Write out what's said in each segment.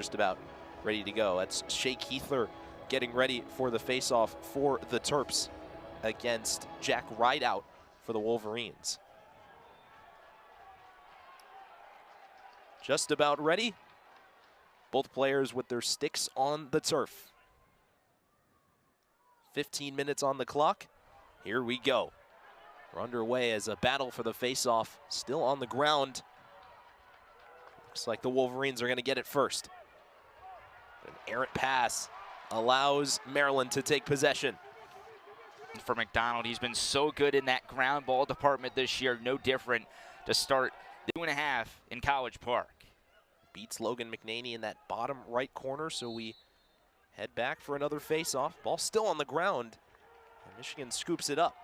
just about ready to go. That's Shea Keethler getting ready for the face-off for the Terps against Jack Rideout for the Wolverines. Just about ready. Both players with their sticks on the turf. 15 minutes on the clock. Here we go. We're underway as a battle for the face-off. Still on the ground. Looks like the Wolverines are going to get it first. An errant pass allows Maryland to take possession. For McDonald, he's been so good in that ground ball department this year. No different to start the 2.5 in College Park. Beats Logan McNaney in that bottom right corner, so we head back for another face-off. Ball still on the ground, and Michigan scoops it up.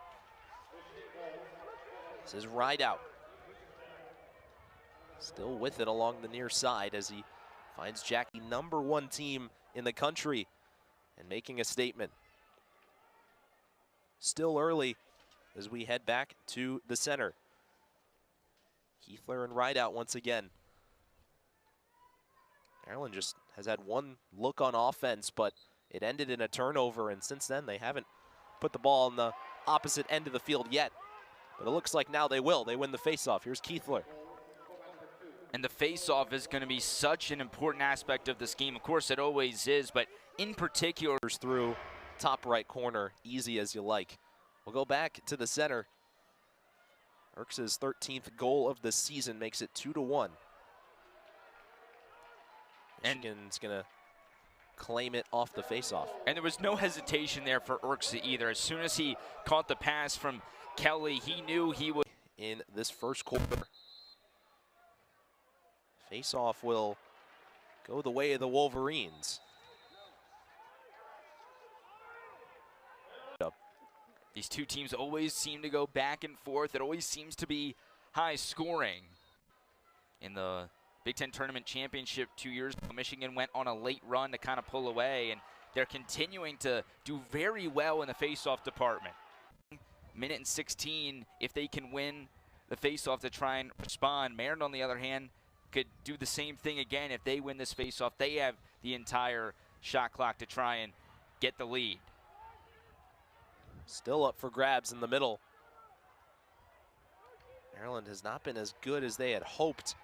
This is Rideout. Still with it along the near side as he finds Jackie, #1 team in the country, and making a statement. Still early as we head back to the center. Keethler and Rideout once again. Maryland just has had one look on offense, but it ended in a turnover, and since then they haven't put the ball on the opposite end of the field yet. But it looks like now they will. They win the faceoff. Here's Keethler. And the faceoff is going to be such an important aspect of this game. Of course, it always is, but in particular through top right corner, easy as you like. We'll go back to the center. Erks' 13th goal of the season makes it 2-1. Michigan's going to claim it off the faceoff. And there was no hesitation there for Erks either. As soon as he caught the pass from Kelly, he knew he would. In this first quarter. Faceoff will go the way of the Wolverines. These two teams always seem to go back and forth. It always seems to be high scoring. In the Big Ten Tournament Championship 2 years ago, Michigan went on a late run to kind of pull away, and they're continuing to do very well in the faceoff department. Minute and 16, if they can win the faceoff to try and respond. Maryland, on the other hand, could do the same thing again. If they win this faceoff, they have the entire shot clock to try and get the lead. Still up for grabs in the middle. Maryland has not been as good as they had hoped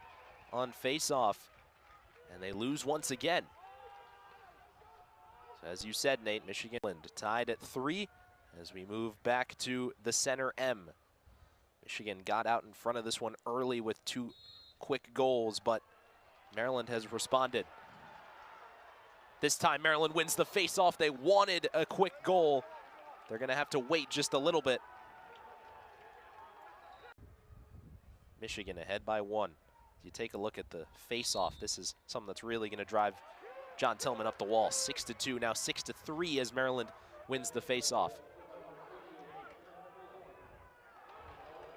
on faceoff, and they lose once again. So as you said, Nate, Michigan tied at 3 as we move back to the center M. Michigan got out in front of this one early with 2 quick goals, but Maryland has responded. This time Maryland wins the faceoff. They wanted a quick goal. They're going to have to wait just a little bit. Michigan ahead by 1. You take a look at the face-off. This is something that's really going to drive John Tillman up the wall. 6-2, now 6-3 as Maryland wins the face-off.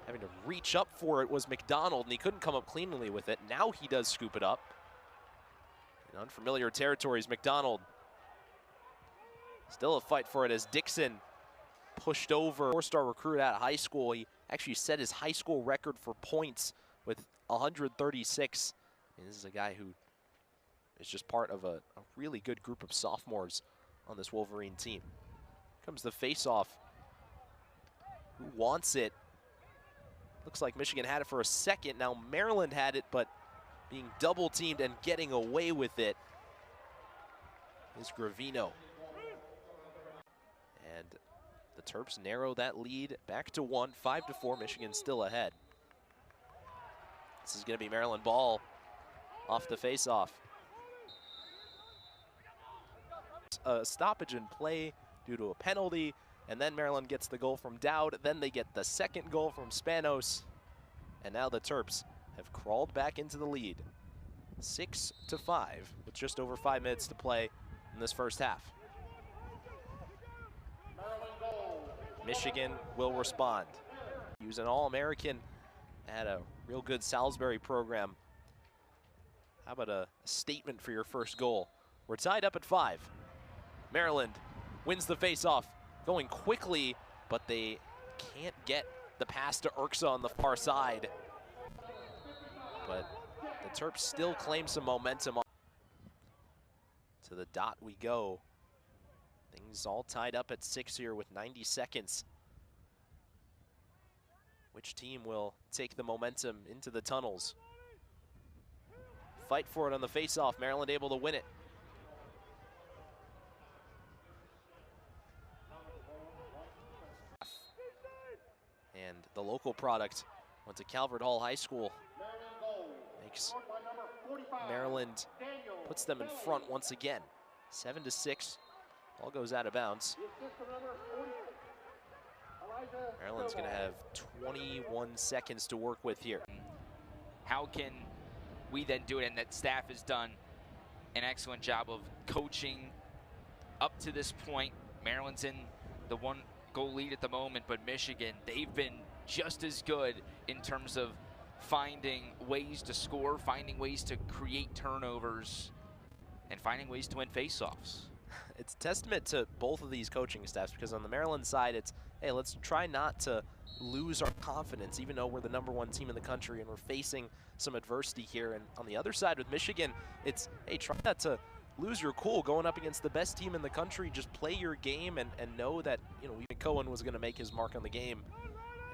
Having to reach up for it was McDonald, and he couldn't come up cleanly with it. Now he does scoop it up. In unfamiliar territories, McDonald. Still a fight for it as Dixon pushed over. 4-star recruit out of high school. He actually set his high school record for points with 136. And this is a guy who is just part of a really good group of sophomores on this Wolverine team. Comes the face-off. Who wants it? Looks like Michigan had it for a second. Now Maryland had it, but being double-teamed and getting away with it is Gravino. And the Terps narrow that lead back to 1, 5-4. Michigan still ahead. This is going to be Maryland ball off the face-off. A stoppage in play due to a penalty, and then Maryland gets the goal from Dowd. Then they get the second goal from Spanos, and now the Terps have crawled back into the lead. 6-5 with just over 5 minutes to play in this first half. Michigan will respond. He was an All-American, had a real good Salisbury program. How about a statement for your first goal? We're tied up at 5. Maryland wins the faceoff, going quickly, but they can't get the pass to Erks on the far side. But the Terps still claim some momentum. To the dot we go. Things all tied up at 6 here with 90 seconds. Which team will take the momentum into the tunnels? Fight for it on the face-off. Maryland able to win it. And the local product went to Calvert Hall High School. Makes Maryland, puts them in front once again. 7-6. Ball goes out of bounds. Maryland's going to have 21 seconds to work with here. How can we then do it? And that staff has done an excellent job of coaching up to this point. Maryland's in the 1-goal lead at the moment, but Michigan, they've been just as good in terms of finding ways to score, finding ways to create turnovers, and finding ways to win faceoffs. It's a testament to both of these coaching staffs, because on the Maryland side, it's, hey, let's try not to lose our confidence, even though we're the #1 team in the country and we're facing some adversity here. And on the other side with Michigan, it's, hey, try not to lose your cool going up against the best team in the country. Just play your game and know that, you know, even Cohen was going to make his mark on the game.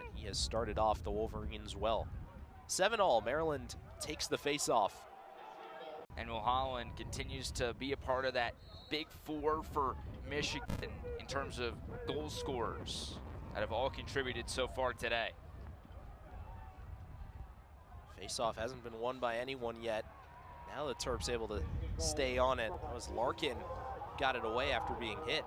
And he has started off the Wolverines well. 7-all, Maryland takes the face-off. And Mulholland continues to be a part of that big four for Michigan in terms of goal scorers that have all contributed so far today. Face-off hasn't been won by anyone yet. Now the Terps able to stay on it. That was Larkin, got it away after being hit.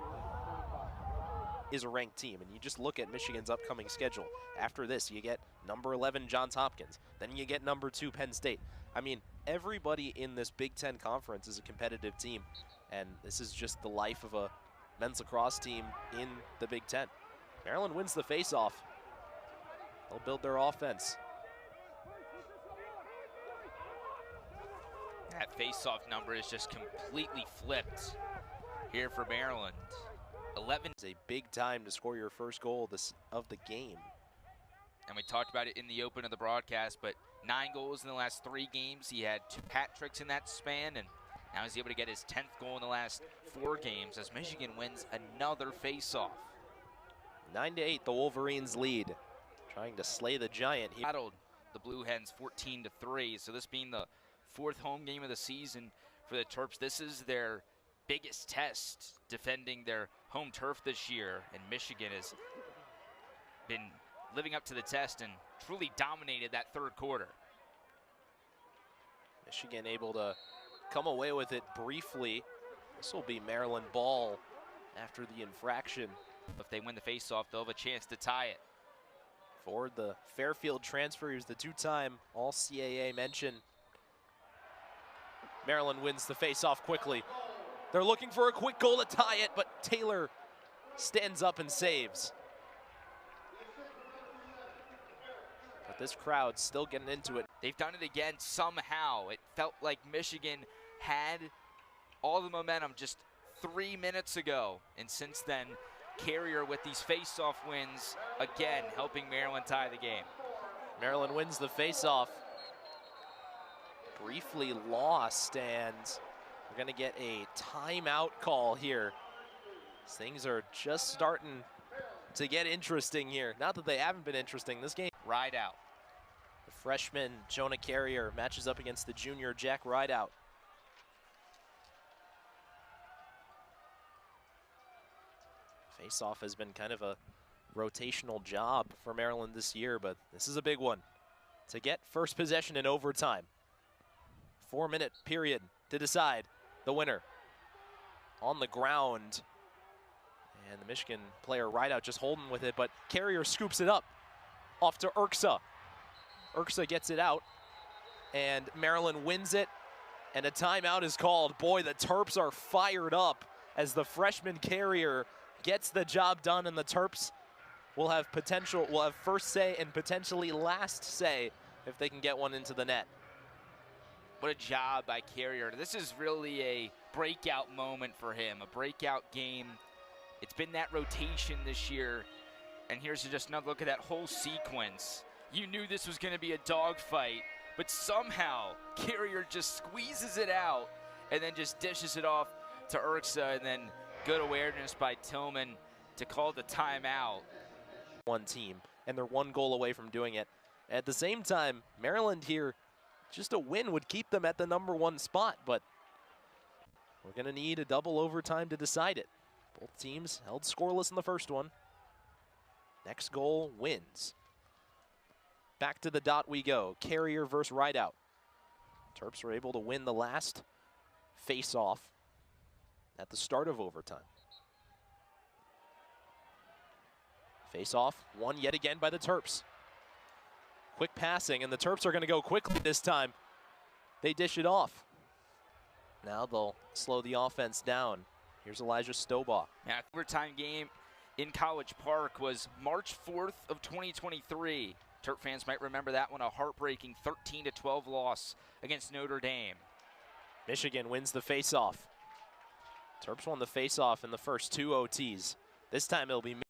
Is a ranked team, and you just look at Michigan's upcoming schedule. After this, you get number 11 Johns Hopkins, then you get number 2 Penn State. I mean, everybody in this Big Ten conference is a competitive team, and this is just the life of a men's lacrosse team in the Big Ten. Maryland wins the face-off. They'll build their offense. That face-off number is just completely flipped here for Maryland. 11 is a big time to score your first goal of the game. And we talked about it in the open of the broadcast, but 9 goals in the last 3 games. He had 2 hat tricks in that span, and now he's able to get his 10th goal in the last 4 games as Michigan wins another face-off. 9-8, the Wolverines lead. Trying to slay the giant here. Battled the Blue Hens 14-3, so this being the 4th home game of the season for the Terps. This is their biggest test defending their home turf this year, and Michigan has been living up to the test and truly dominated that 3rd quarter. Michigan able to come away with it briefly. This will be Maryland ball after the infraction. If they win the faceoff, they'll have a chance to tie it. Ford, the Fairfield transfer, he was the 2-time All-CAA mention. Maryland wins the faceoff quickly. They're looking for a quick goal to tie it, but Taylor stands up and saves. But this crowd's still getting into it. They've done it again somehow. It felt like Michigan had all the momentum just 3 minutes ago. And since then, Carrier with these face-off wins, again, helping Maryland tie the game. Maryland wins the face-off. Briefly lost, and we're going to get a timeout call here. Things are just starting to get interesting here. Not that they haven't been interesting. This game. Rideout. The freshman Jonah Carrier matches up against the junior Jack Rideout. Face-off has been kind of a rotational job for Maryland this year, but this is a big one to get first possession in overtime. 4-minute period to decide the winner. On the ground, and the Michigan player Rideout just holding with it, but Carrier scoops it up off to Urksa. Urksa gets it out, and Maryland wins it, and a timeout is called. Boy, the Terps are fired up as the freshman Carrier gets the job done, and the Terps will have first say and potentially last say if they can get one into the net. What a job by Carrier. This is really a breakout moment for him, a breakout game. It's been that rotation this year, and here's just another look at that whole sequence. You knew this was going to be a dogfight, but somehow Carrier just squeezes it out and then just dishes it off to Urksa, and then good awareness by Tillman to call the timeout. One team, and they're one goal away from doing it. At the same time, Maryland here, just a win would keep them at the #1 spot, but we're going to need a double overtime to decide it. Both teams held scoreless in the first one. Next goal wins. Back to the dot we go. Carrier versus Rideout. Terps were able to win the last face-off at the start of overtime. Face-off won yet again by the Terps. Quick passing, and the Terps are going to go quickly this time. They dish it off. Now they'll slow the offense down. Here's Elijah Stobaugh. Yeah, overtime game in College Park was March 4th of 2023. Terp fans might remember that one, a heartbreaking 13-12 loss against Notre Dame. Michigan wins the face-off. Terps won the face-off in the first 2 OTs. This time it'll be